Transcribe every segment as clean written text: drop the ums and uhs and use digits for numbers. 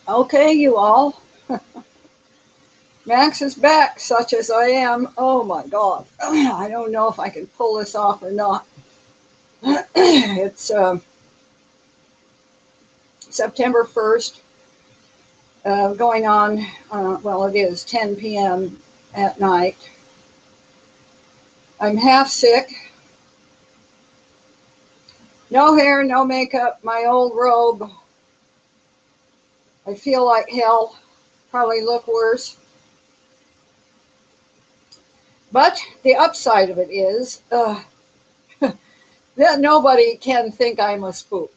Okay, you all. Max is back, such as I am. Oh my God. I don't know if I can pull this off or not. It's September 1st, going on, well, it is 10 p.m. at night. I'm half sick. No hair, no makeup, my old robe. I feel like hell. Probably look worse. But the upside of it is that nobody can think I'm a spook.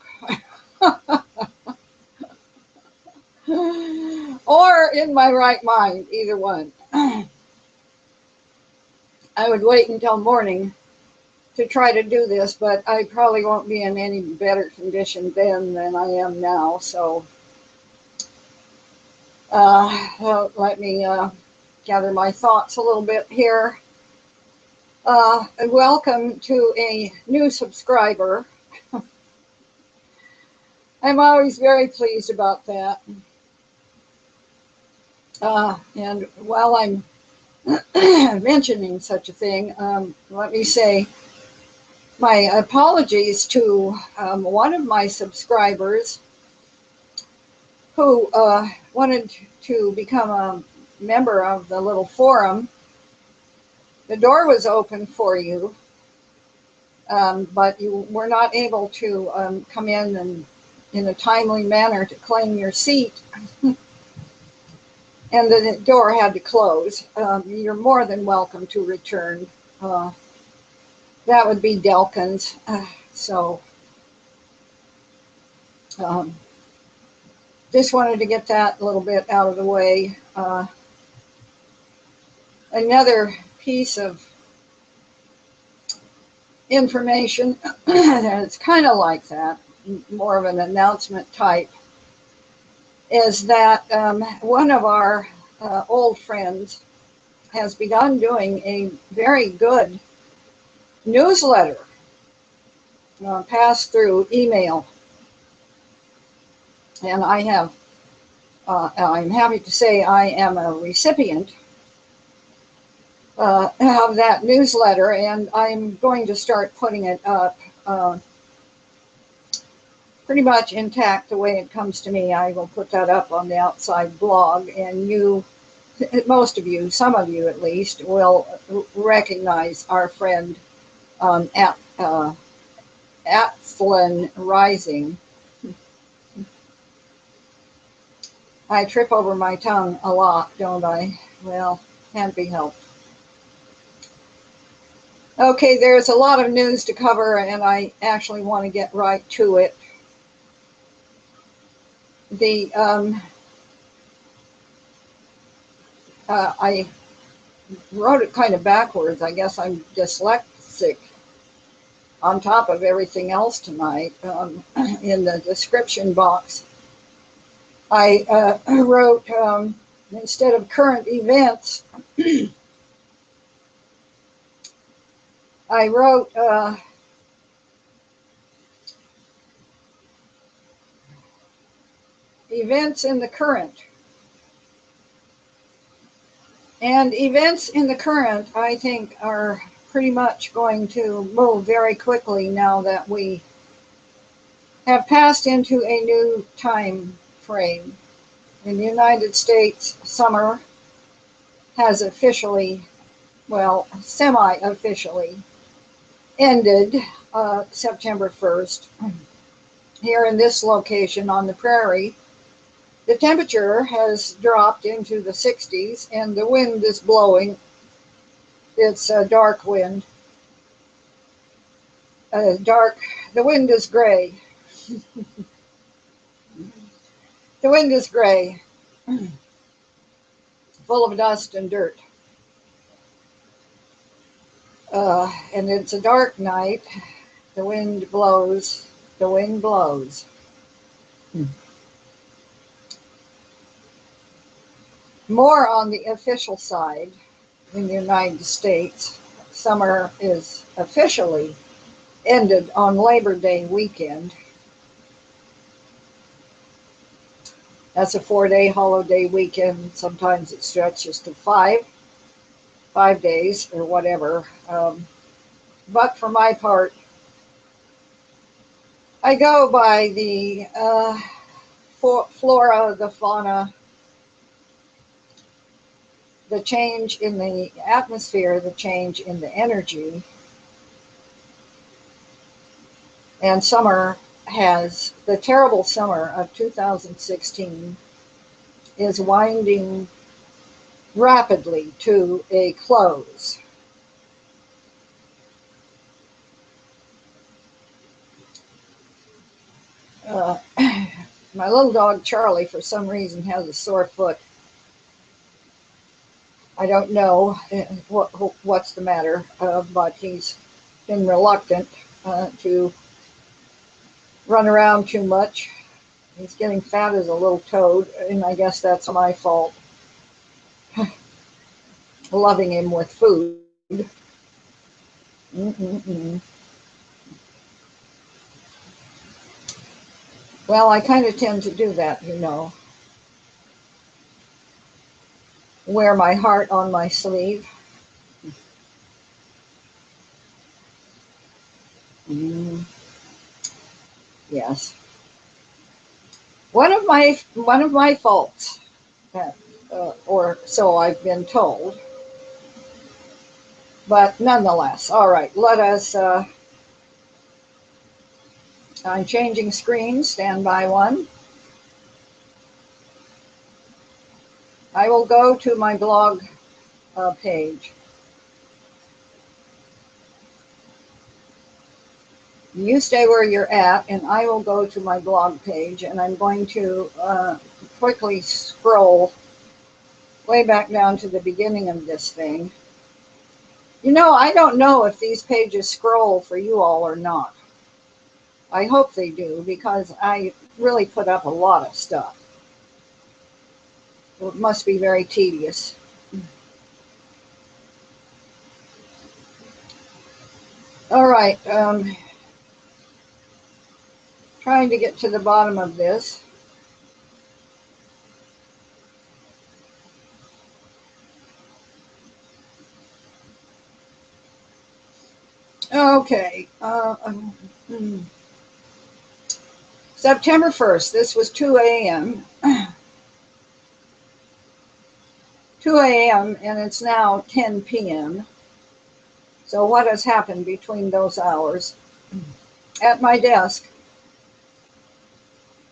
Or in my right mind, either one. I would wait until morning to try to do this, but I probably won't be in any better condition then than I am now. So well, let me gather my thoughts a little bit here. Welcome to a new subscriber. I'm always very pleased about that. And while I'm mentioning such a thing, let me say my apologies to one of my subscribers who wanted to become a member of the little forum. The door was open for you, but you were not able to come in a timely manner to claim your seat. And the door had to close. You're more than welcome to return. That would be Delkins. So just wanted to get that a little bit out of the way. Another piece of information that's kind of like that, more of an announcement type, is that one of our old friends has begun doing a very good newsletter passed through email. And I'm happy to say I am a recipient of that newsletter, and I'm going to start putting it up pretty much intact the way it comes to me. I will put that up on the outside blog, and most of you, some of you at least, will recognize our friend Athlon Rising. I trip over my tongue a lot, don't I? Well, can't be helped. Okay, there's a lot of news to cover, and I actually want to get right to it. I wrote it kind of backwards. I guess I'm dyslexic on top of everything else tonight. In the description box, I wrote, instead of current events, I wrote events in the current. And events in the current, I think, are pretty much going to move very quickly now that we have passed into a new time frame. In the United States, summer has officially, well, semi-officially ended September 1st. Here in this location on the prairie, the temperature has dropped into the 60s and the wind is blowing. It's a dark wind. The wind is gray. The wind is gray, full of dust and dirt. And it's a dark night. The wind blows. The wind blows. More on the official side in the United States, summer is officially ended on Labor Day weekend. That's a 4-day holiday weekend. Sometimes it stretches to 5 days or whatever. But for my part, I go by the flora, the fauna, the change in the atmosphere, the change in the energy. And the terrible summer of 2016 is winding rapidly to a close. My little dog Charlie, for some reason, has a sore foot. I don't know what's the matter, but he's been reluctant to run around too much. He's getting fat as a little toad, and I guess that's my fault. Loving him with food. Mm-mm-mm. Well, I kind of tend to do that, wear my heart on my sleeve. Mm, yes. One of my faults, or so I've been told, but nonetheless. All right, let us. I'm changing screens. Stand by one. I will go to my blog page. You stay where you're at, and I will go to my blog page, and I'm going to quickly scroll way back down to the beginning of this thing. I don't know if these pages scroll for you all or not. I hope they do, because I really put up a lot of stuff. It must be very tedious. All right, trying to get to the bottom of this. Okay. September 1st, this was 2 a.m. 2 a.m. and it's now 10 p.m. So what has happened between those hours? At my desk,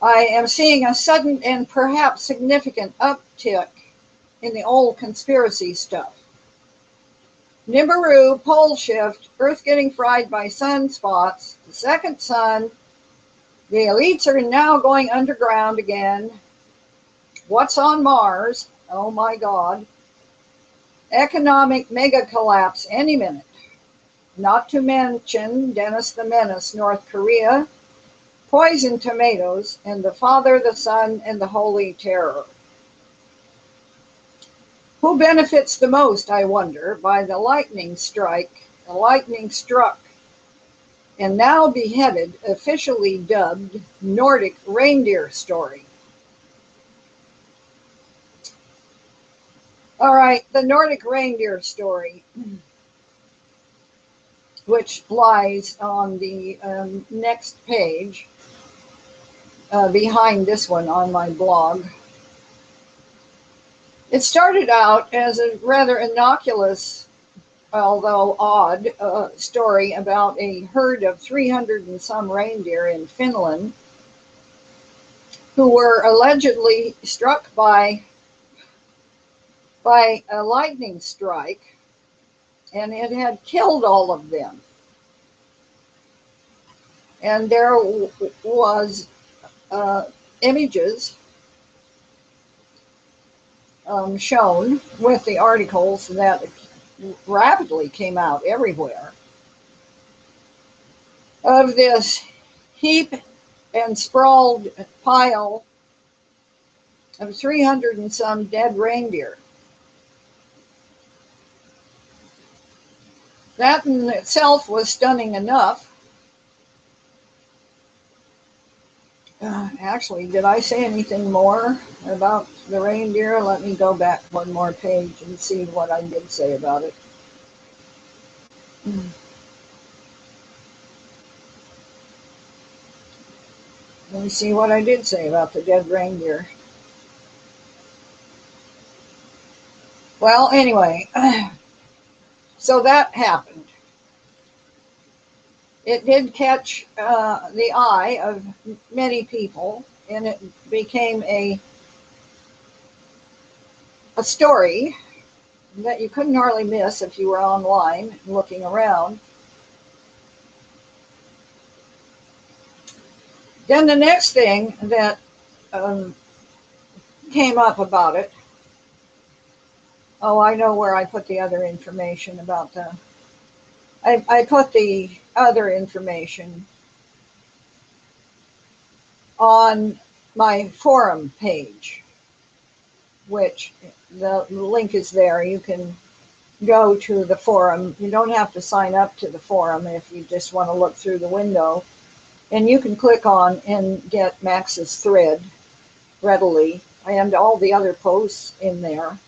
I am seeing a sudden and perhaps significant uptick in the old conspiracy stuff. Nibiru, pole shift, Earth getting fried by sunspots, the second sun, the elites are now going underground again. What's on Mars? Oh my God. Economic mega collapse any minute. Not to mention Dennis the Menace, North Korea, poisoned tomatoes, and the Father, the Son, and the Holy Terror. Who benefits the most, I wonder, by the lightning struck, and now beheaded, officially dubbed Nordic reindeer story? All right, the Nordic reindeer story, which lies on the next page, behind this one on my blog. It started out as a rather innocuous, although odd, story about a herd of 300 and some reindeer in Finland who were allegedly struck by a lightning strike, and it had killed all of them. And there was images shown with the articles that rapidly came out everywhere of this heap and sprawled pile of 300 and some dead reindeer. That in itself was stunning enough. Actually, did I say anything more about the reindeer? Let me go back one more page and see what I did say about it. Let me see what I did say about the dead reindeer. Well, anyway, so that happened. It did catch the eye of many people, and it became a story that you couldn't hardly miss if you were online looking around. Then the next thing that um, came up about it, oh, I know where I put the other information about the, I put the other information on my forum page, which the link is there. You can go to the forum. You don't have to sign up to the forum if you just want to look through the window. And you can click on and get Max's thread readily and all the other posts in there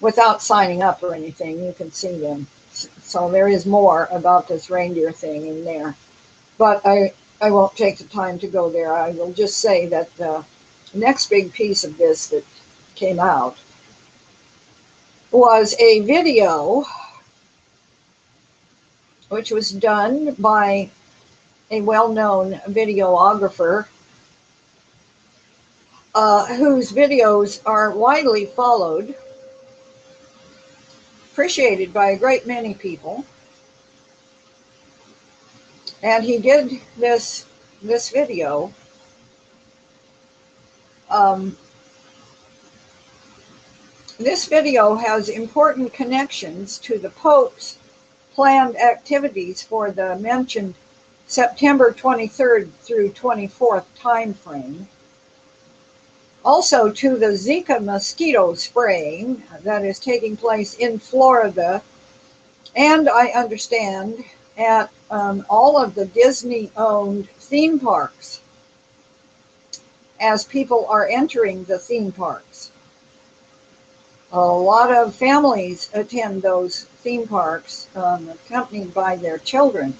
without signing up or anything. You can see them. So there is more about this reindeer thing in there. But I won't take the time to go there. I will just say that the next big piece of this that came out was a video which was done by a well-known videographer whose videos are widely followed, appreciated by a great many people. And he did this video this video has important connections to the Pope's planned activities for the mentioned September 23rd through 24th time frame. Also to the Zika mosquito spraying that is taking place in Florida, and I understand at all of the Disney-owned theme parks as people are entering the theme parks. A lot of families attend those theme parks accompanied by their children.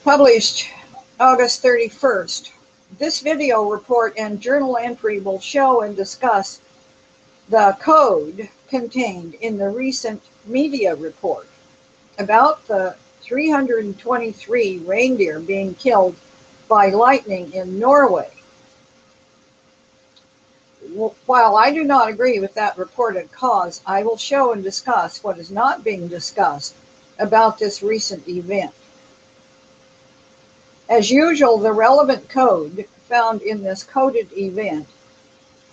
Published August 31st. This video report and journal entry will show and discuss the code contained in the recent media report about the 323 reindeer being killed by lightning in Norway. While I do not agree with that reported cause, I will show and discuss what is not being discussed about this recent event. As usual, the relevant code found in this coded event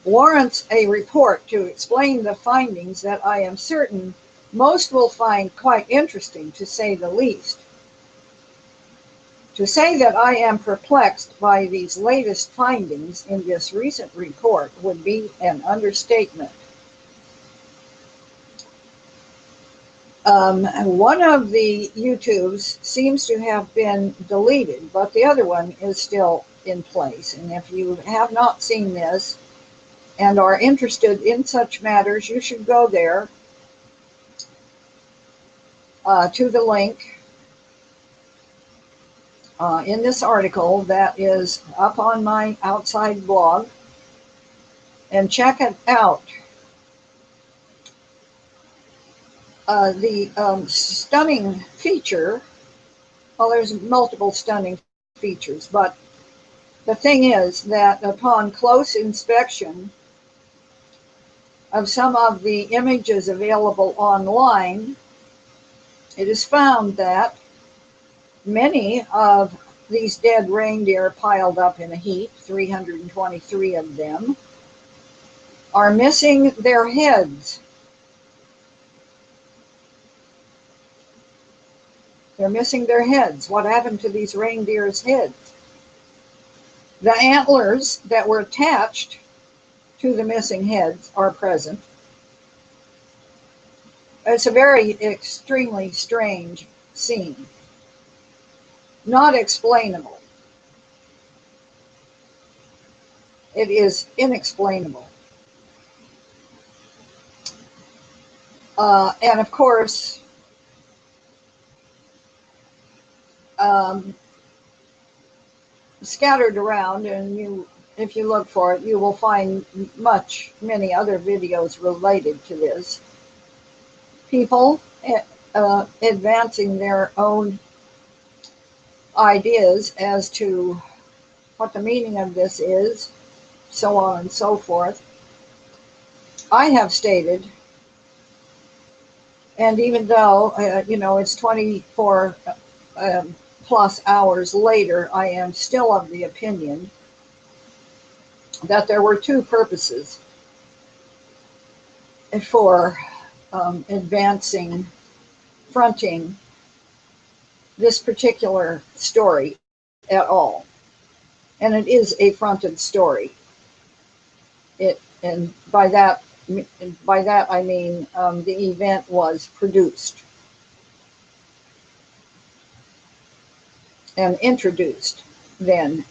warrants a report to explain the findings that I am certain most will find quite interesting, to say the least. To say that I am perplexed by these latest findings in this recent report would be an understatement. One of the YouTubes seems to have been deleted, but the other one is still in place. And if you have not seen this and are interested in such matters, you should go there to the link in this article that is up on my outside blog and check it out. The stunning feature, well, there's multiple stunning features, but the thing is that upon close inspection of some of the images available online, it is found that many of these dead reindeer piled up in a heap, 323 of them, are missing their heads. They're missing their heads. What happened to these reindeer's heads? The antlers that were attached to the missing heads are present. It's a very extremely strange scene. not explainable. It is inexplainable. And of course, um, scattered around, and if you look for it, you will find many other videos related to this. People advancing their own ideas as to what the meaning of this is, so on and so forth. I have stated, and even though it's 24 plus hours later, I am still of the opinion that there were two purposes for advancing, fronting this particular story at all. And it is a fronted story. And by that I mean the event was produced and introduced then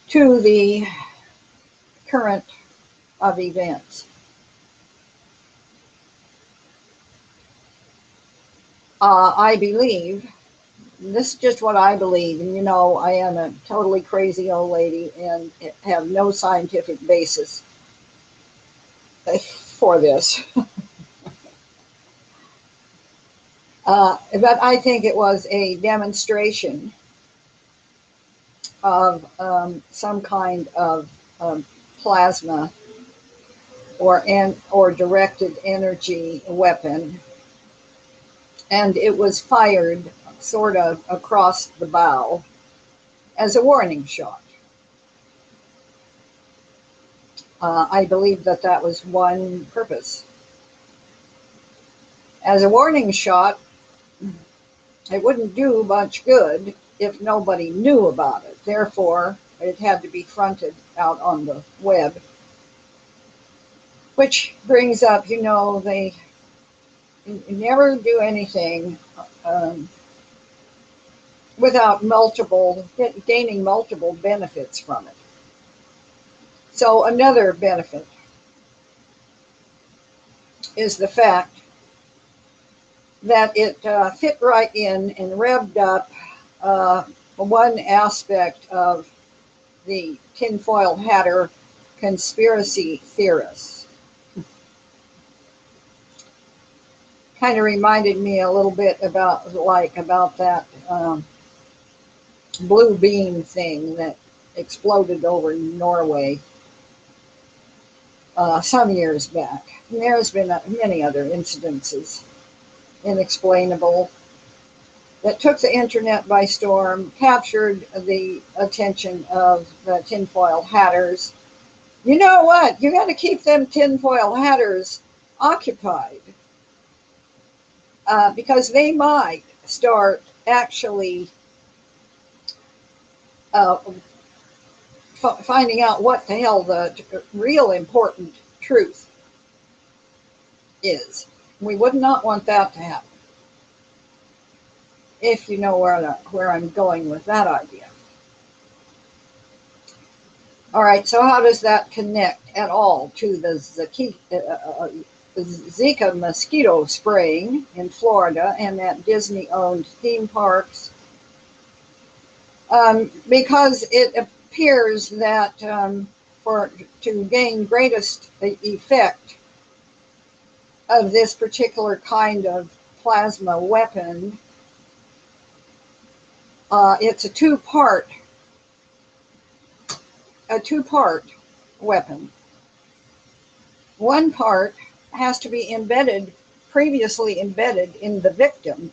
to the current of events. I believe, this is just what I believe, and I am a totally crazy old lady and have no scientific basis for this. But I think it was a demonstration of some kind of plasma or directed energy weapon, and it was fired sort of across the bow as a warning shot. I believe that was one purpose. As a warning shot, it wouldn't do much good if nobody knew about it. Therefore, it had to be fronted out on the web. Which brings up, they never do anything without gaining multiple benefits from it. So another benefit is the fact that it fit right in and revved up one aspect of the tinfoil hatter conspiracy theorists. Kind of reminded me a little bit about that blue beam thing that exploded over Norway some years back. And there's been many other incidences, inexplainable, that took the internet by storm, captured the attention of the tinfoil hatters. You know what? You got to keep them tinfoil hatters occupied because they might start actually finding out what the hell the real important truth is. We would not want that to happen, if you know where I'm going with that idea. All right, so how does that connect at all to the Zika mosquito spraying in Florida and that Disney-owned theme parks? Because it appears that to gain greatest effect of this particular kind of plasma weapon, it's a two-part weapon. One part has to be previously embedded in the victim,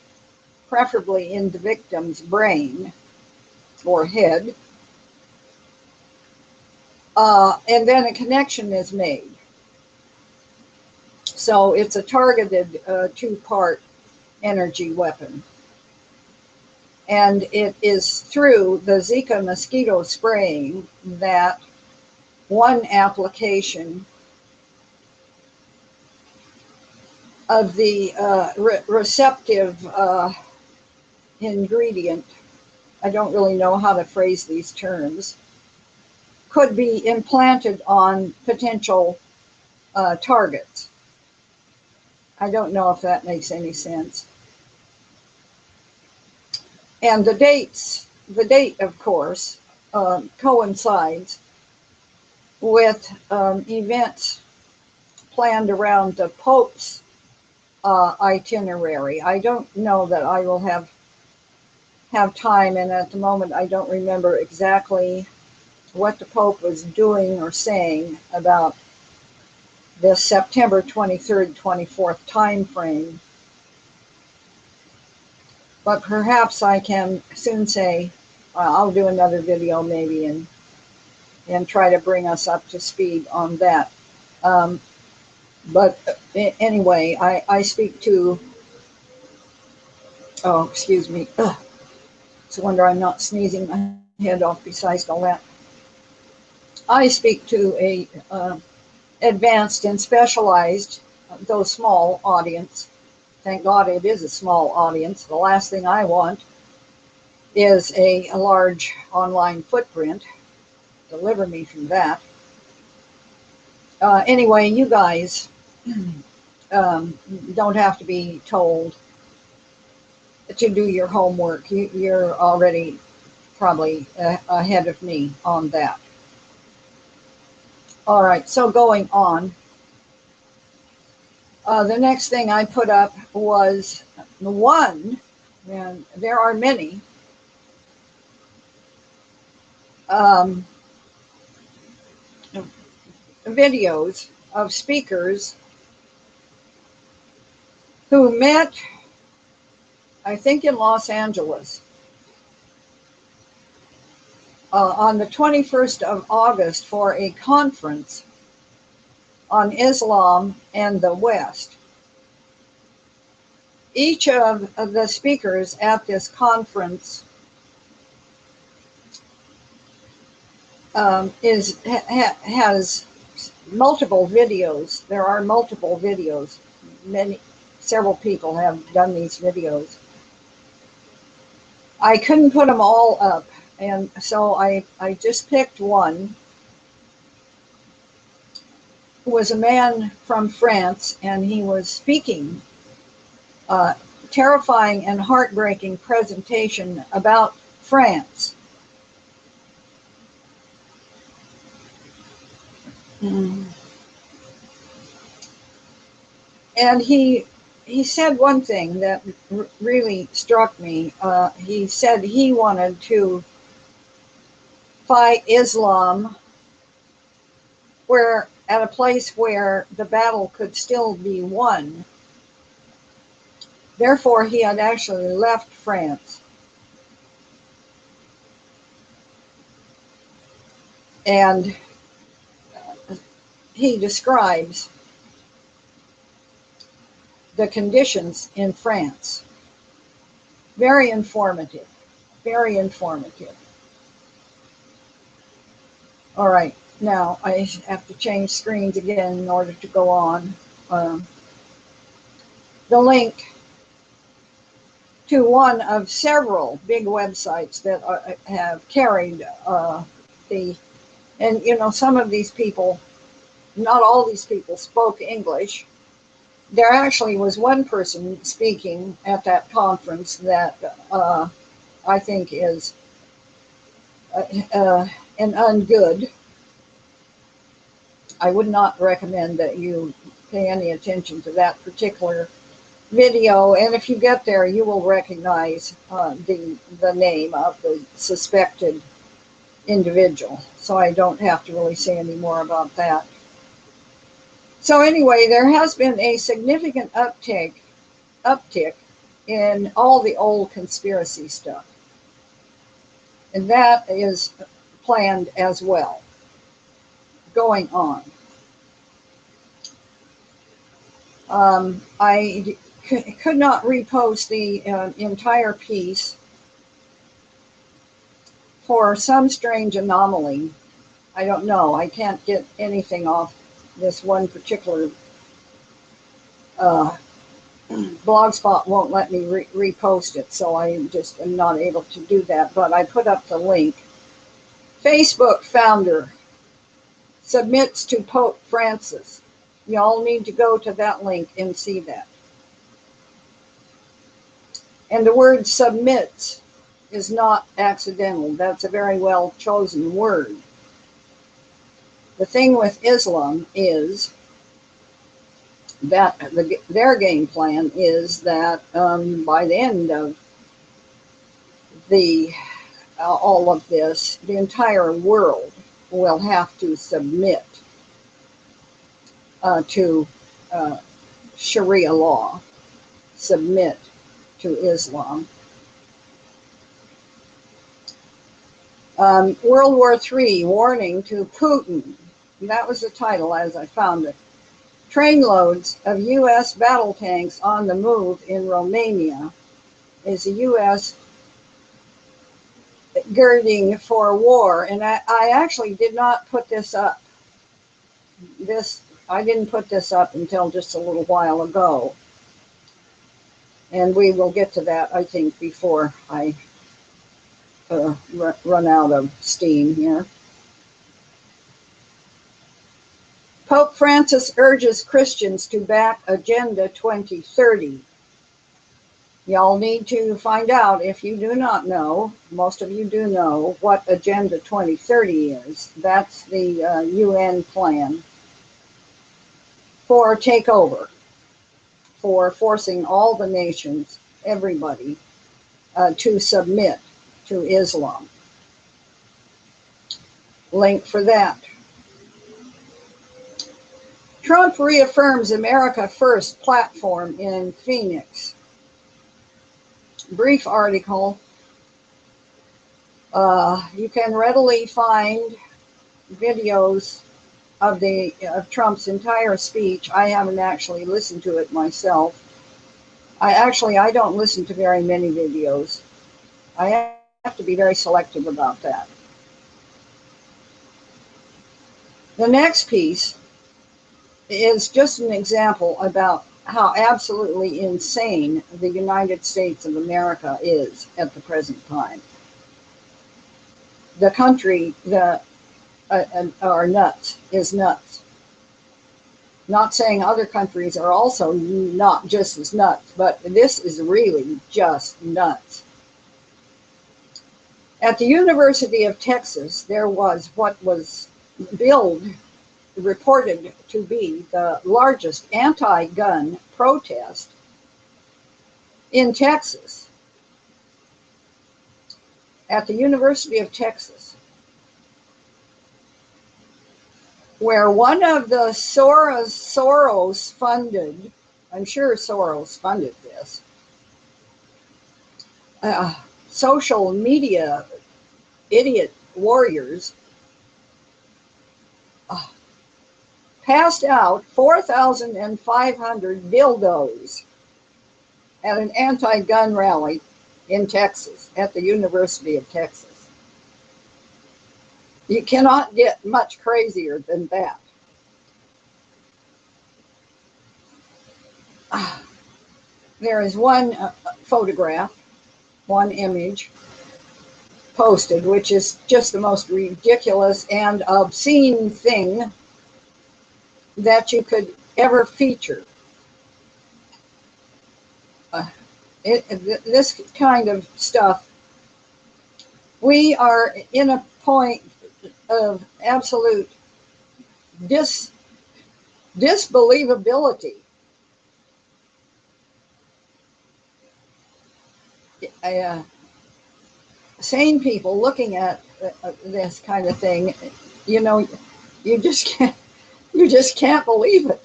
preferably in the victim's brain or head, and then a connection is made. So it's a targeted two-part energy weapon. And it is through the Zika mosquito spraying that one application of the receptive ingredient, I don't really know how to phrase these terms, could be implanted on potential targets. I don't know if that makes any sense. And the date, of course, coincides with events planned around the Pope's itinerary. I don't know that I will have time, and at the moment I don't remember exactly what the Pope was doing or saying about this September 23rd, 24th time frame. But perhaps I can soon say, I'll do another video maybe and try to bring us up to speed on that. But anyway, I speak to, oh, excuse me. Ugh. It's a wonder I'm not sneezing my head off besides all that. I speak to a advanced and specialized, though small audience. Thank God it is a small audience. The last thing I want is a large online footprint. Deliver me from that. Anyway, you guys don't have to be told to do your homework. You're already probably ahead of me on that. All right, so going on. The next thing I put up was one, and there are many, videos of speakers who met, I think, in Los Angeles on the 21st of August for a conference on Islam and the West. Each of the speakers at this conference has multiple videos. There are multiple videos. Several people have done these videos. I couldn't put them all up, and so I just picked one. It was a man from France, and he was speaking terrifying and heartbreaking presentation about France. And he said one thing that really struck me. He said he wanted to fight Islam at a place where the battle could still be won. Therefore, he had actually left France. And he describes the conditions in France. Very informative, very informative. All right, now I have to change screens again in order to go on. The link to one of several big websites that have carried and you know, some of these people, not all these people spoke English. There actually was one person speaking at that conference that I think is an ungood. I would not recommend that you pay any attention to that particular video, and if you get there, you will recognize the name of the suspected individual. So I don't have to really say any more about that. So anyway, there has been a significant uptick in all the old conspiracy stuff. And that is planned as well, going on. I could not repost the entire piece for some strange anomaly. I don't know. I can't get anything off this one particular Blogspot won't let me repost it, so I just am not able to do that, but I put up the link. Facebook founder submits to Pope Francis. Y'all need to go to that link and see that. And the word submits is not accidental. That's a very well chosen word. The thing with Islam is that their game plan is that by the end of all of this, the entire world will have to submit to Sharia law, submit to Islam. World War III, warning to Putin. That was the title as I found it. Trainloads of U.S. battle tanks on the move in Romania. Is the U.S. girding for war? And I actually did not put this up. I didn't put this up until just a little while ago. And we will get to that, I think, before I run out of steam here. Pope Francis urges Christians to back Agenda 2030. Y'all need to find out, if you do not know, most of you do know, what Agenda 2030 is. That's the UN plan for takeover, for forcing all the nations, everybody, to submit to Islam. Link for that. Trump reaffirms America First platform in Phoenix. Brief article. You can readily find videos of Trump's entire speech. I haven't actually listened to it myself. I don't listen to very many videos. I have to be very selective about that. The next piece is just an example about how absolutely insane the United States of America is at the present time. The country that are nuts is nuts. Not saying other countries are also not just as nuts, but this is really just nuts. At the University of Texas, there was what was reported to be the largest anti-gun protest in Texas. At the University of Texas, where one of the Soros funded, I'm sure Soros funded this, social media idiot warriors passed out 4,500 dildos at an anti-gun rally in Texas, at the University of Texas. You cannot get much crazier than that. There is one photograph, one image posted, which is just the most ridiculous and obscene thing that you could ever feature. This kind of stuff, we are in a point of absolute disbelievability. Sane people looking at this kind of thing, you know, you just can't believe it.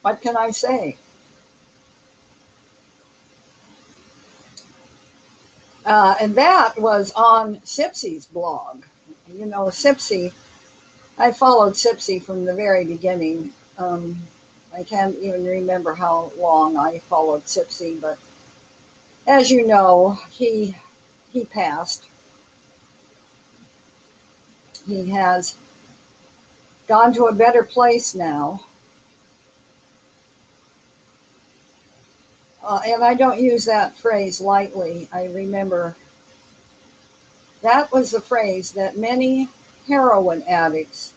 What can I say? And that was on Sipsy's blog. You know, Sipsy, I followed Sipsy from the very beginning. I can't even remember how long I followed Sipsy, but as you know, he passed. He has gone to a better place now. And I don't use that phrase lightly. I remember that was the phrase that many heroin addicts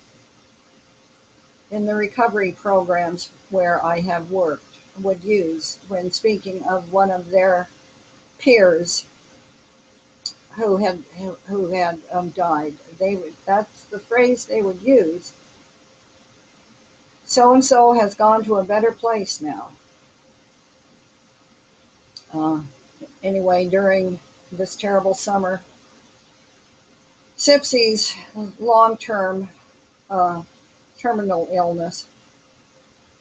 in the recovery programs where I have worked would use when speaking of one of their peers who had died. That's the phrase they would use. So and so has gone to a better place now. Uh, anyway, during this terrible summer, Sipsy's long-term terminal illness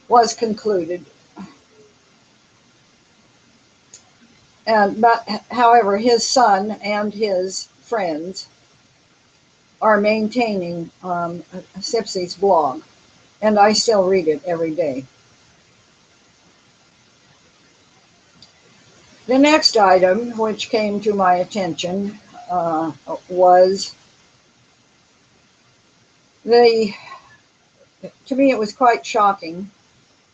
was concluded. But however, his son and his friends are maintaining Sipsy's blog, and I still read it every day. The next item which came to my attention was to me it was quite shocking,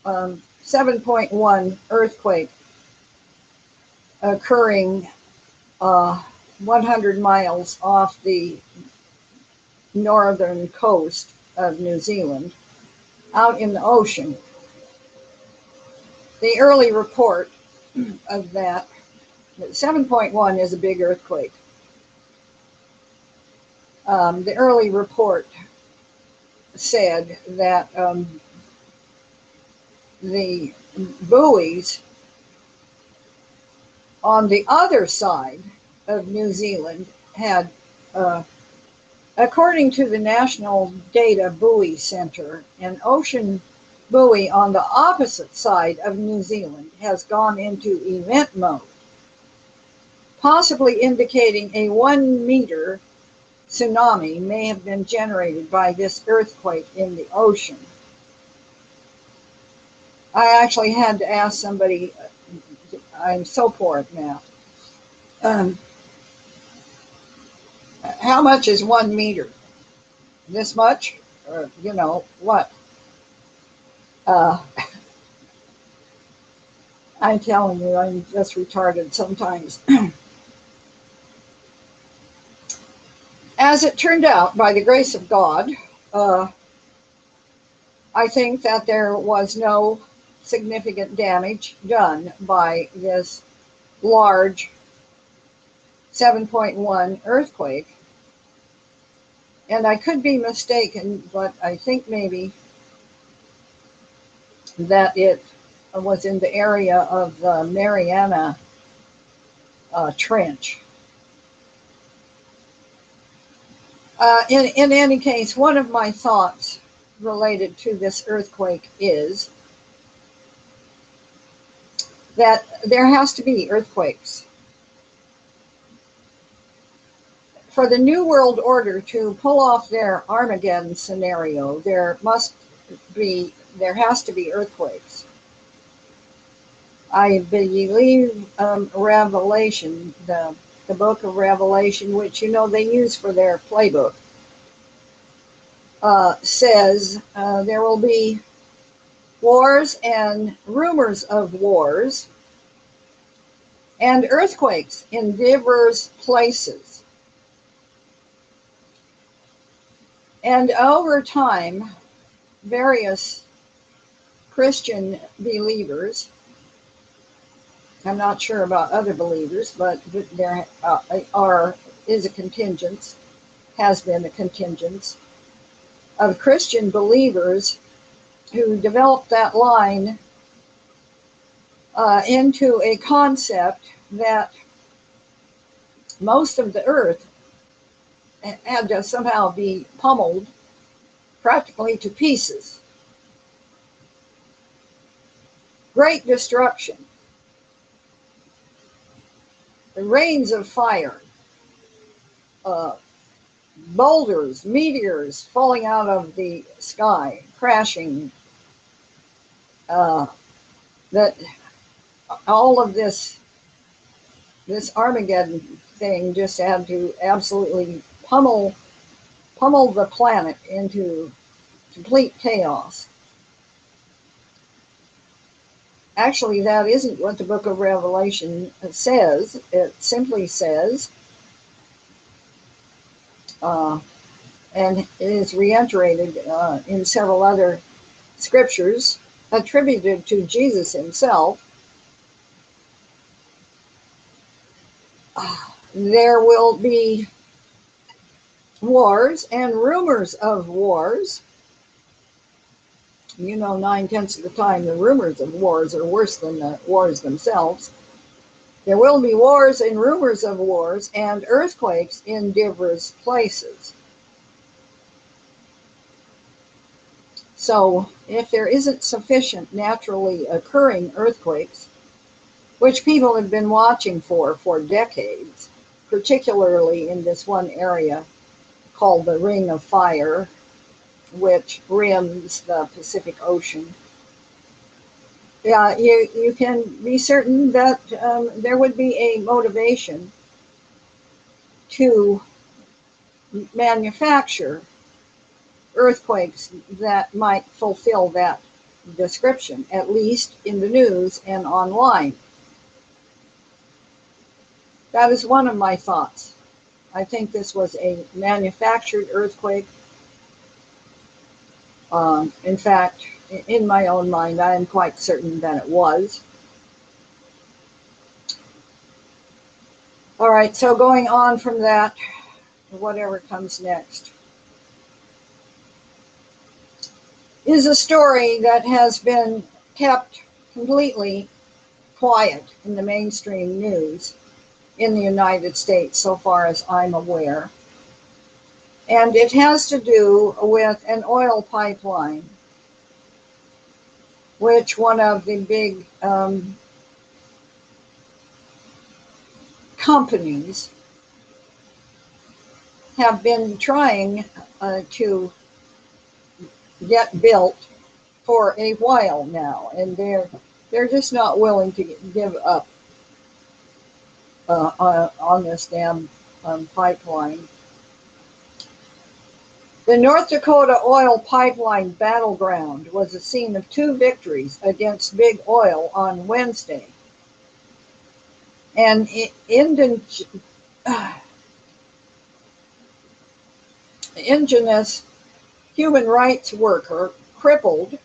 7.1 earthquake occurring 100 miles off the northern coast of New Zealand, out in the ocean. The early report of that, 7.1 is a big earthquake. The early report said that the buoys on the other side of New Zealand had, according to the National Data Buoy Center, an ocean buoy on the opposite side of New Zealand has gone into event mode, possibly indicating a 1-meter tsunami may have been generated by this earthquake in the ocean. I actually had to ask somebody, I'm so poor at math, how much is 1 meter? This much? Or, what? I'm telling you, I'm just retarded sometimes. As it turned out, by the grace of God, I think that there was no significant damage done by this large 7.1 earthquake. And I could be mistaken, but I think maybe that it was in the area of the Mariana Trench. In any case, one of my thoughts related to this earthquake is that there has to be earthquakes. For the New World Order to pull off their Armageddon scenario, there has to be earthquakes. I believe Revelation, the book of Revelation, which they use for their playbook, says there will be wars and rumors of wars and earthquakes in diverse places. And over time, various Christian believers, I'm not sure about other believers, but there is a contingent, has been a contingent of Christian believers who developed that line into a concept that most of the earth had to somehow be pummeled practically to pieces. Great destruction. The rains of fire, boulders, meteors falling out of the sky, crashing. That all of this Armageddon thing just had to absolutely pummel the planet into complete chaos. Actually, that isn't what the book of Revelation says. It simply says, and it is reiterated in several other scriptures attributed to Jesus himself, there will be wars and rumors of wars. You know, 9/10 of the time, the rumors of wars are worse than the wars themselves. There will be wars and rumors of wars and earthquakes in diverse places. So if there isn't sufficient naturally occurring earthquakes, which people have been watching for decades, particularly in this one area called the Ring of Fire, which rims the Pacific Ocean, yeah, you can be certain that there would be a motivation to manufacture earthquakes that might fulfill that description, at least in the news and online. That is one of my thoughts. I think this was a manufactured earthquake. In fact, in my own mind, I am quite certain that it was. All right, so going on from that, whatever comes next is a story that has been kept completely quiet in the mainstream news in the United States, so far as I'm aware. And it has to do with an oil pipeline, which one of the big companies have been trying to get built for a while now, and they're just not willing to give up on this damn pipeline. The North Dakota oil pipeline battleground was the scene of two victories against big oil on Wednesday. And indigenous human rights worker crippled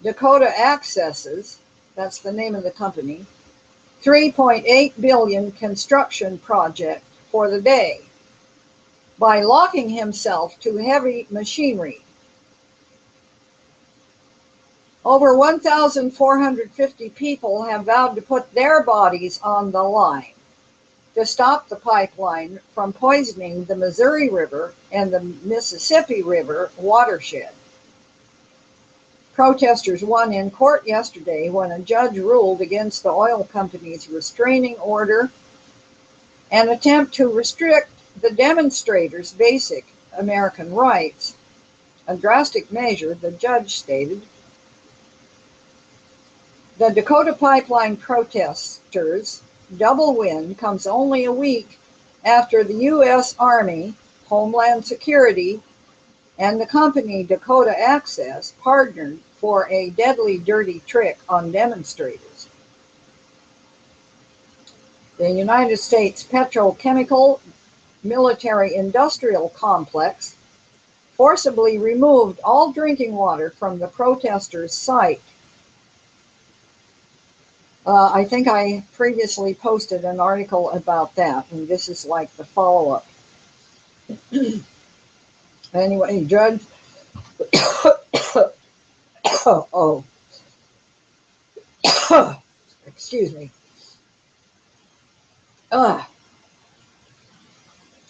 Dakota Accesses, that's the name of the company, $3.8 billion construction project for the day by locking himself to heavy machinery. Over 1,450 people have vowed to put their bodies on the line to stop the pipeline from poisoning the Missouri River and the Mississippi River watershed. Protesters won in court yesterday when a judge ruled against the oil company's restraining order, an attempt to restrict the demonstrators' basic American rights. A drastic measure, the judge stated. The Dakota Pipeline protesters' double win comes only a week after the U.S. Army, Homeland Security, and the company Dakota Access partnered for a deadly dirty trick on demonstrators. The United States Petrochemical Military Industrial Complex forcibly removed all drinking water from the protesters' site. I think I previously posted an article about that, and this is like the follow-up. Anyway, Judge, oh, excuse me.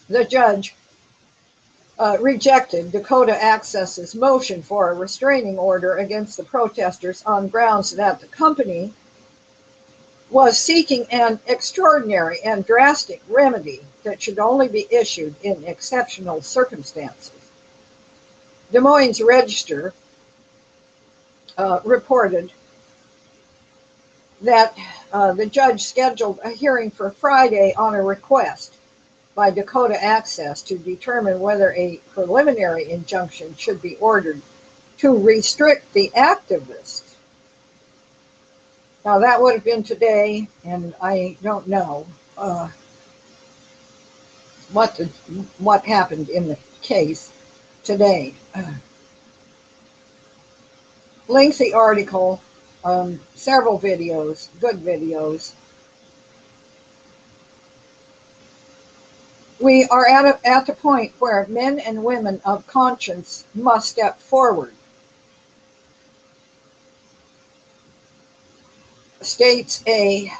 The judge rejected Dakota Access's motion for a restraining order against the protesters on grounds that the company was seeking an extraordinary and drastic remedy that should only be issued in exceptional circumstances. Des Moines Register reported that the judge scheduled a hearing for Friday on a request by Dakota Access to determine whether a preliminary injunction should be ordered to restrict the activists. Now that would have been today, and I don't know what happened in the case today. Lengthy article, several videos, good videos. We are at the point where men and women of conscience must step forward, states a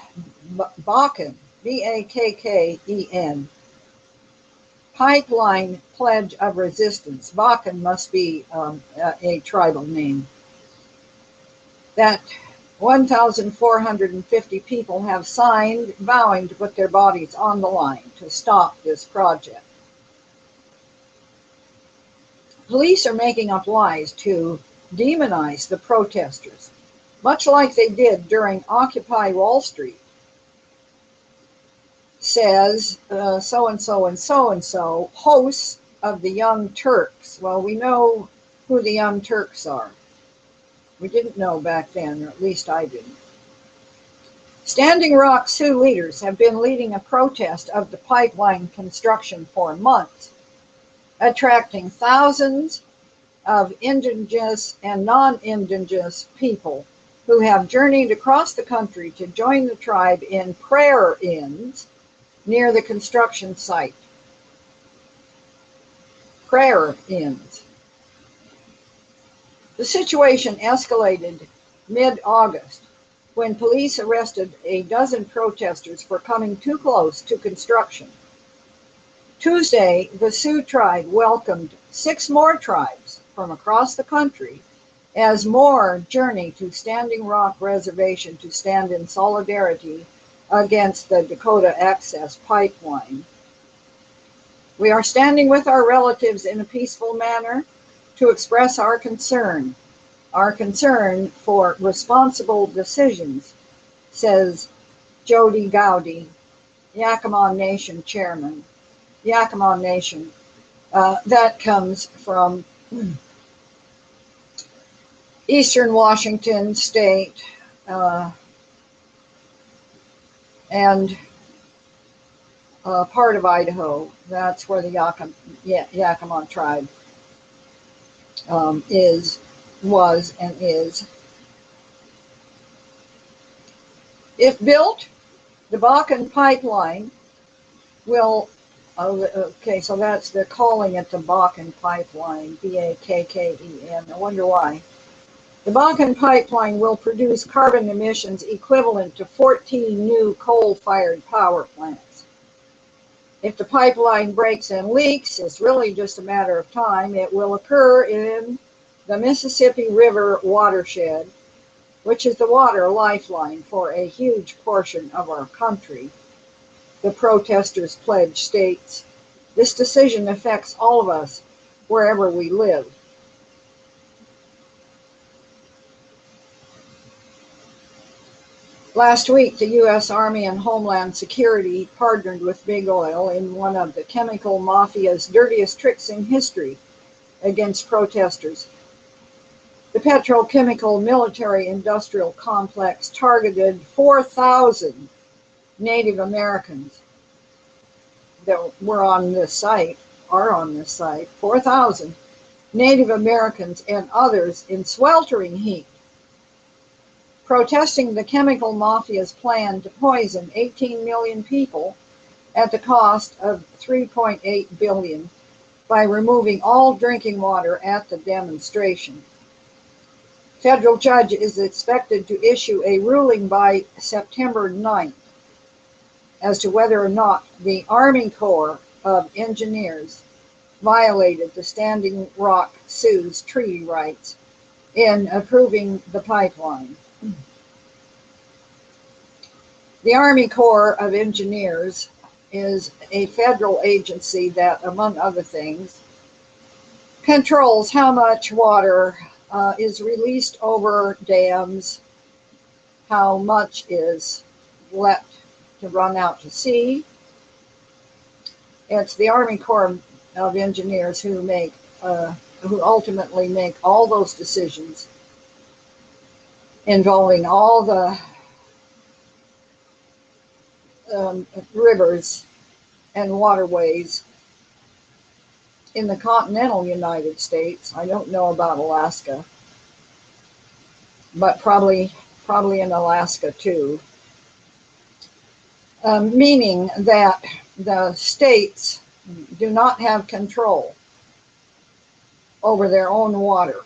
Bakken, Bakken, pipeline pledge of resistance. Bakken must be a tribal name. That 1,450 people have signed, vowing to put their bodies on the line to stop this project. Police are making up lies to demonize the protesters, much like they did during Occupy Wall Street. Says so-and-so and so-and-so, hosts of the Young Turks. Well, we know who the Young Turks are. We didn't know back then, or at least I didn't. Standing Rock Sioux leaders have been leading a protest of the pipeline construction for months, attracting thousands of indigenous and non-indigenous people who have journeyed across the country to join the tribe in prayer inns near the construction site. Prayer inns. The situation escalated mid-August when police arrested a dozen protesters for coming too close to construction. Tuesday, the Sioux tribe welcomed 6 more tribes from across the country as more journey to Standing Rock Reservation to stand in solidarity against the Dakota Access Pipeline. We are standing with our relatives in a peaceful manner to express our concern for responsible decisions, says Jody Gowdy, Yakima Nation chairman. Yakima Nation, that comes from Eastern Washington State and part of Idaho. That's where the Yakima tribe was and is. If built, the Bakken pipeline will, okay, so they're calling it the Bakken pipeline, Bakken. I wonder why. The Bakken pipeline will produce carbon emissions equivalent to 14 new coal-fired power plants. If the pipeline breaks and leaks, it's really just a matter of time. It will occur in the Mississippi River watershed, which is the water lifeline for a huge portion of our country. The protesters' pledge states, this decision affects all of us wherever we live. Last week, the U.S. Army and Homeland Security partnered with Big Oil in one of the chemical mafia's dirtiest tricks in history against protesters. The petrochemical military-industrial complex targeted 4,000 Native Americans that are on this site, 4,000 Native Americans and others in sweltering heat, protesting the chemical mafia's plan to poison 18 million people at the cost of $3.8 billion by removing all drinking water at the demonstration. Federal judge is expected to issue a ruling by September 9th as to whether or not the Army Corps of Engineers violated the Standing Rock Sioux's treaty rights in approving the pipeline. The Army Corps of Engineers is a federal agency that, among other things, controls how much water is released over dams, how much is let to run out to sea. It's the Army Corps of Engineers who ultimately make all those decisions involving all the rivers and waterways in the continental United States. I don't know about Alaska, but probably in Alaska too. Meaning that the states do not have control over their own water.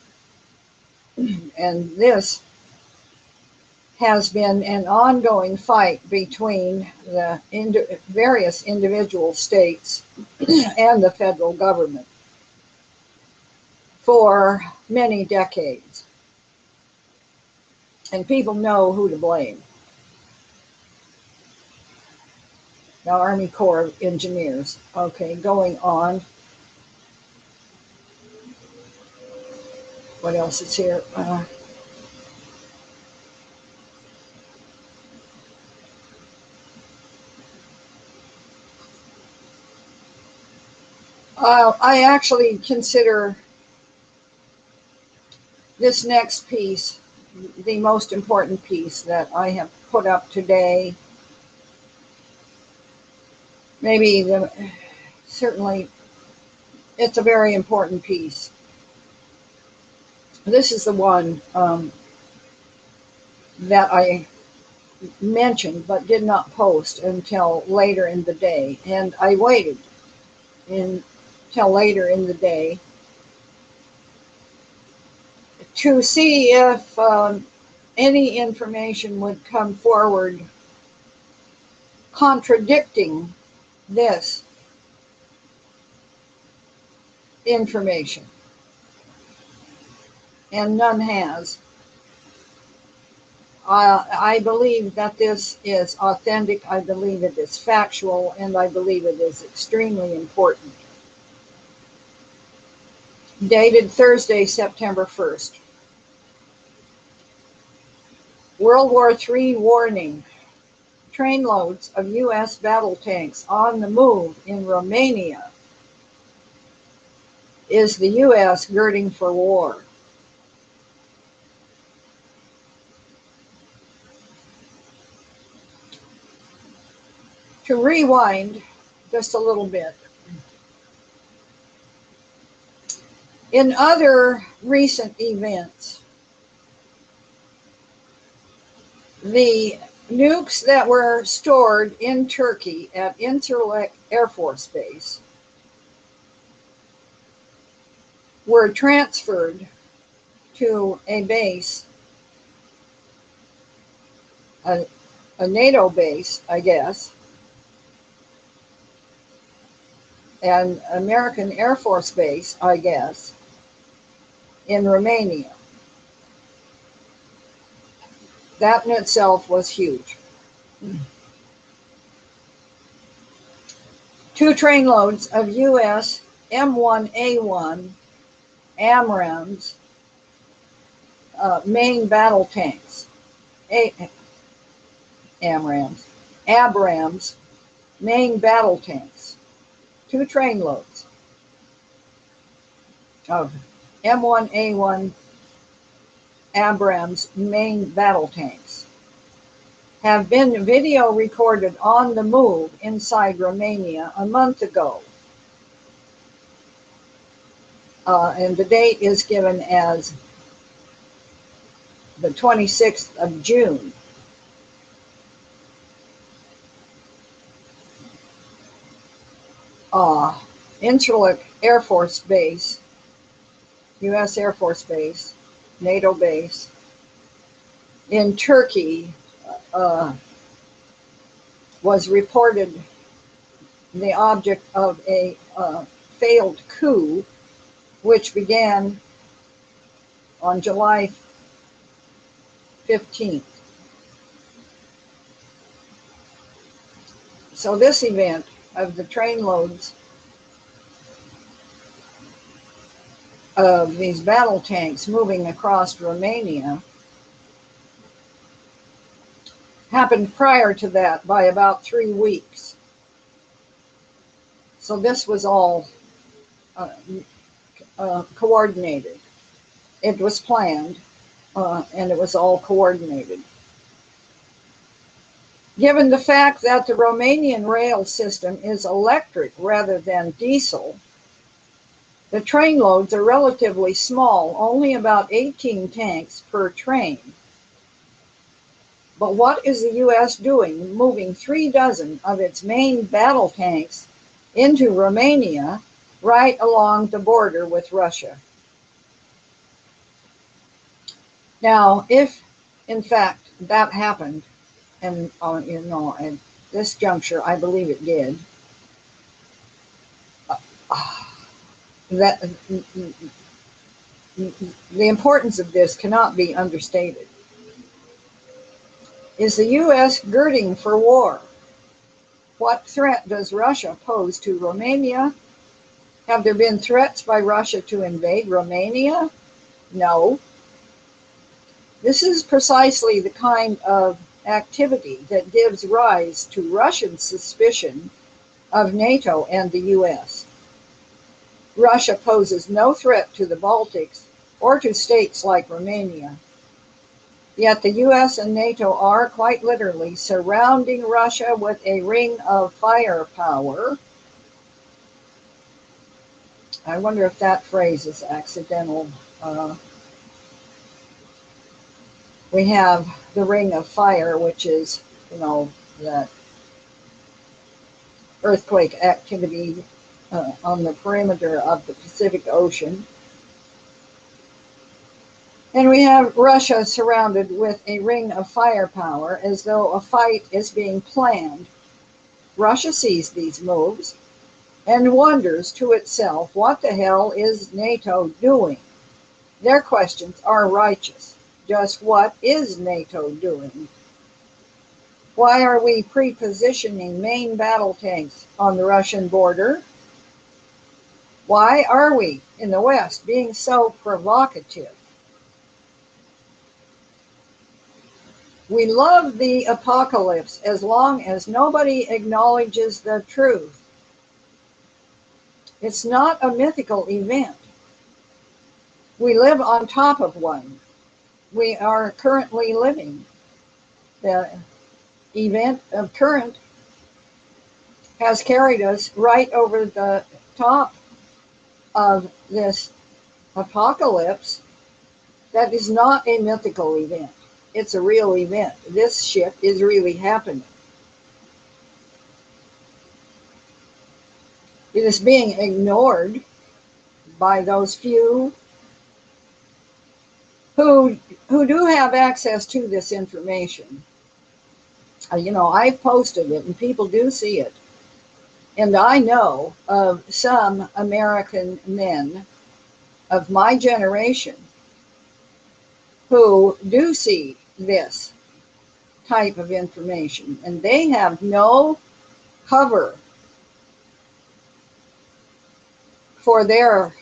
And this has been an ongoing fight between the various individual states and the federal government for many decades. And people know who to blame. The Army Corps of Engineers. Okay, going on. What else is here? I actually consider this next piece the most important piece that I have put up today. Certainly, it's a very important piece. This is the one that I mentioned but did not post until later in the day. And I waited until later in the day to see if any information would come forward contradicting this information. And none has. I believe that this is authentic, I believe it is factual, and I believe it is extremely important. Dated Thursday, September 1st. World War III warning. Trainloads of U.S. battle tanks on the move in Romania. Is the U.S. girding for war? To rewind just a little bit. In other recent events, the nukes that were stored in Turkey at Incirlik Air Force Base were transferred to a base, a NATO base, I guess, an American Air Force Base, I guess, in Romania. That in itself was huge. 2 trainloads of U.S. M1A1 AMRAAMs main battle tanks. Abrams main battle tanks. 2 trainloads of M1A1 Abrams main battle tanks have been video recorded on the move inside Romania a month ago. And the date is given as the 26th of June. Incirlik Air Force Base, U.S. Air Force Base, NATO base in Turkey was reported the object of a failed coup, which began on July 15th. So this event of the trainloads of these battle tanks moving across Romania happened prior to that by about 3 weeks. So this was all coordinated. It was planned and it was all coordinated. Given the fact that the Romanian rail system is electric rather than diesel, the train loads are relatively small, only about 18 tanks per train. But what is the US doing, moving 3 dozen of its main battle tanks into Romania, right along the border with Russia? Now, if in fact that happened, and at this juncture, I believe it did, that the importance of this cannot be understated. Is the US girding for war? What threat does Russia pose to Romania? Have there been threats by Russia to invade Romania? No. This is precisely the kind of activity that gives rise to Russian suspicion of NATO and the US. Russia poses no threat to the Baltics or to states like Romania. Yet the US and NATO are quite literally surrounding Russia with a ring of firepower. I wonder if that phrase is accidental. We have the ring of fire, which is, that earthquake activity on the perimeter of the Pacific Ocean. And we have Russia surrounded with a ring of firepower as though a fight is being planned. Russia sees these moves and wonders to itself, what the hell is NATO doing? Their questions are righteous. Just what is NATO doing? Why are we pre-positioning main battle tanks on the Russian border? Why are we in the West being so provocative? We love the apocalypse as long as nobody acknowledges the truth. It's not a mythical event. We live on top of one. We are currently living. The event of current has carried us right over the top of this apocalypse that is not a mythical event. It's a real event. This shit is really happening. It is being ignored by those few who do have access to this information. I've posted it and people do see it. And I know of some American men of my generation who do see this type of information, and they have no cover for their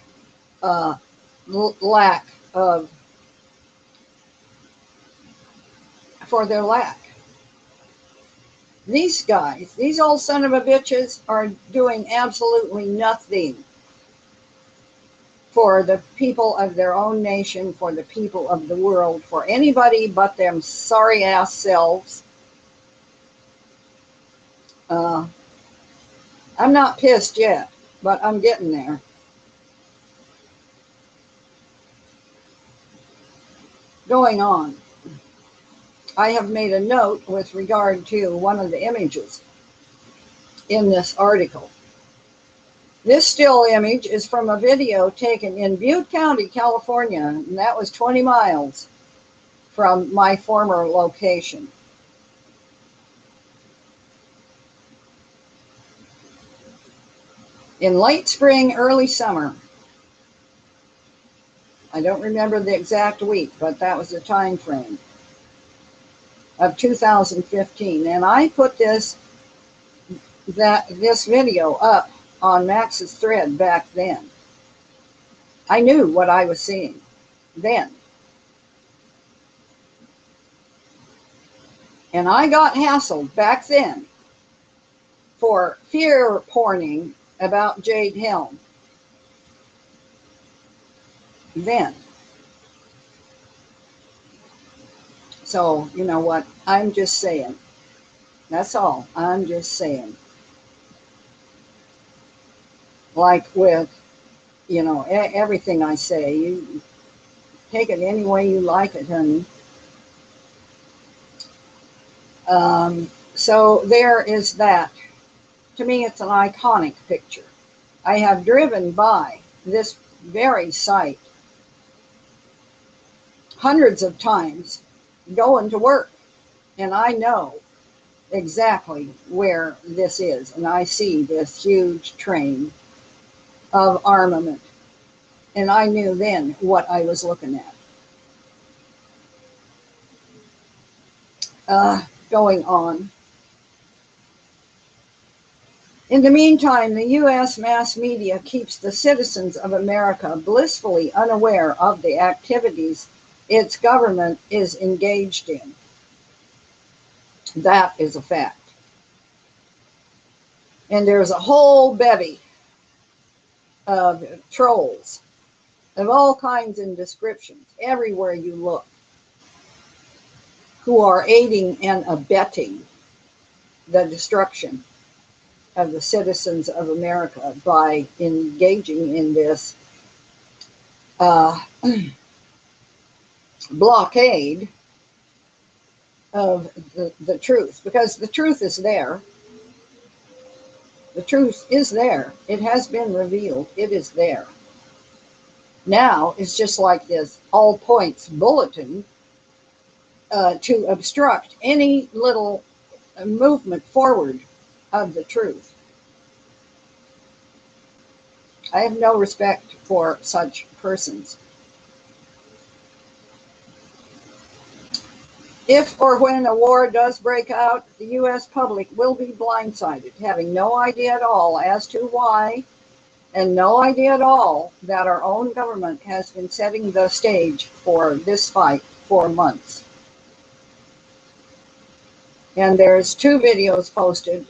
lack. These guys, these old son of a bitches, are doing absolutely nothing for the people of their own nation, for the people of the world, for anybody but them sorry ass selves. I'm not pissed yet, but I'm getting there. Going on. I have made a note with regard to one of the images in this article. This still image is from a video taken in Butte County, California, and that was 20 miles from my former location. In late spring, early summer, I don't remember the exact week, but that was the time frame of 2015. And I put this video up on Max's thread back then. I knew what I was seeing then. And I got hassled back then for fear porning about Jade Helm. Then. So, you know what? I'm just saying. That's all. I'm just saying. Like with, everything I say, you take it any way you like it, honey. So there is that. To me, it's an iconic picture. I have driven by this very site hundreds of times going to work, and I know exactly where this is, and I see this huge train of armament, and I knew then what I was looking at. Going on. In the meantime, the U.S. mass media keeps the citizens of America blissfully unaware of the activities its government is engaged in. That is a fact. And there's a whole bevy of trolls of all kinds and descriptions everywhere you look, who are aiding and abetting the destruction of the citizens of America by engaging in this uh, blockade of the truth, because the truth is there. The truth is there. It has been revealed. It is there. Now it's just like this all points bulletin to obstruct any little movement forward of the truth. I have no respect for such persons. If or when a war does break out, the U.S. public will be blindsided, having no idea at all as to why, and no idea at all that our own government has been setting the stage for this fight for months. And there's 2 videos posted.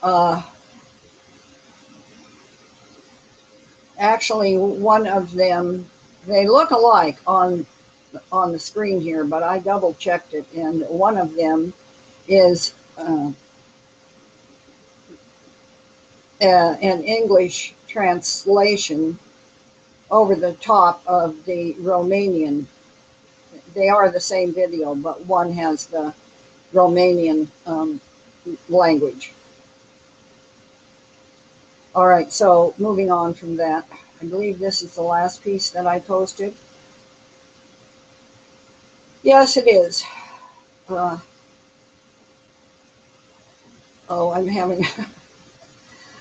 Uh, Actually, one of them, they look alike on the screen here, but I double checked it, and one of them is an English translation over the top of the Romanian. They are the same video, but one has the Romanian language. All right, so moving on from that, I believe this is the last piece that I posted. Yes, it is. Oh, I'm having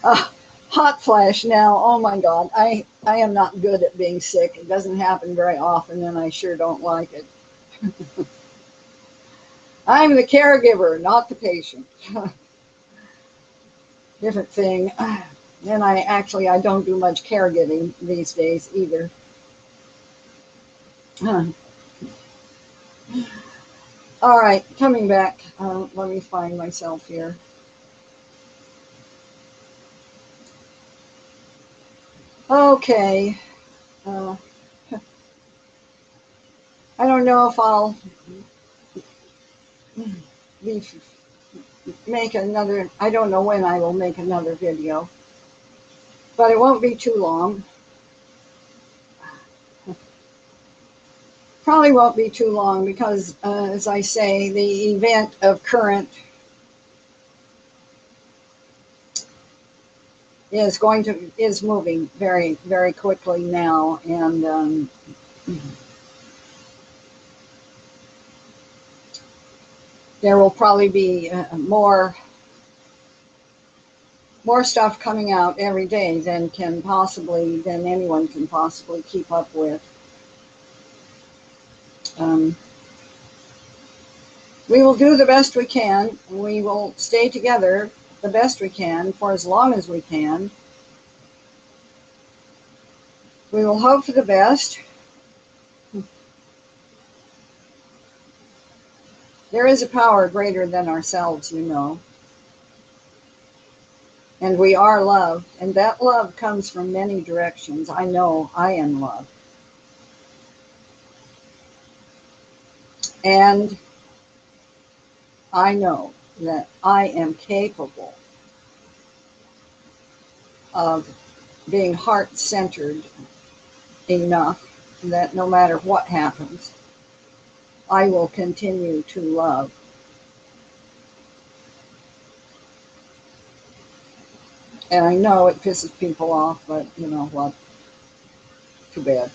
a hot flash now. Oh my God, I am not good at being sick. It doesn't happen very often, and I sure don't like it. I'm the caregiver, not the patient. Different thing. And I don't do much caregiving these days either. All right, coming back. Let me find myself here. Okay. I don't know if I'll make another. I don't know when I will make another video, but it won't be too long. Probably won't be too long because, as I say, the event of current is moving very, very quickly now, and there will probably be more stuff coming out every day than anyone can possibly keep up with. We will do the best we can. We will stay together the best we can for as long as we can. We will hope for the best. There is a power greater than ourselves, you know. And we are loved, and that love comes from many directions. I know I am loved. And I know that I am capable of being heart-centered enough that no matter what happens, I will continue to love. And I know it pisses people off, but you know what? Too bad.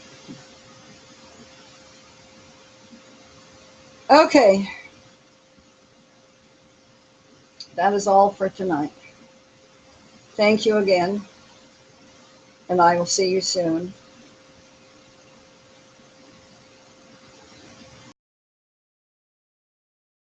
Okay, that is all for tonight. Thank you again, and I will see you soon.